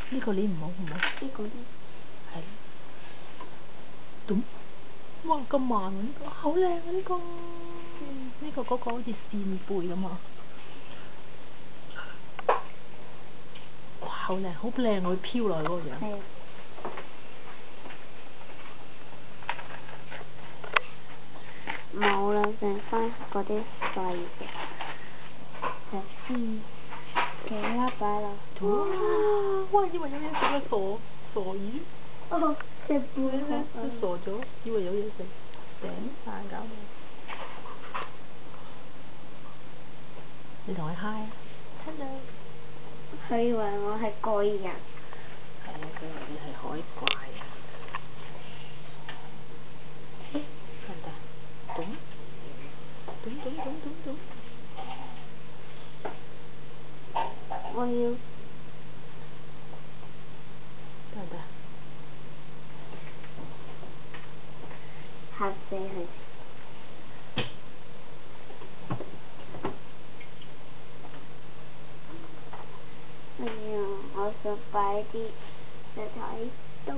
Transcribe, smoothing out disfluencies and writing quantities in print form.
呢個鏈唔好，呢個呢？係。哇！咁慢喎呢個，好靚啊呢個。呢個嗰個好似扇貝咁啊！哇！好靚，好靚喎！飄落去嗰個樣。係。冇啦，剩翻嗰啲細嘅。其他擺落。哇！以為有嘢食啊，傻魚。哦，隻貝殼都傻咗，以為有嘢食，頂爛搞到。你同佢 hi 啊 ，hello。佢以為我係貴人。係啊，佢以為你係海怪啊。得唔得？咚！我要。得唔得？嚇死佢！哎呀，我想擺啲石頭喺度。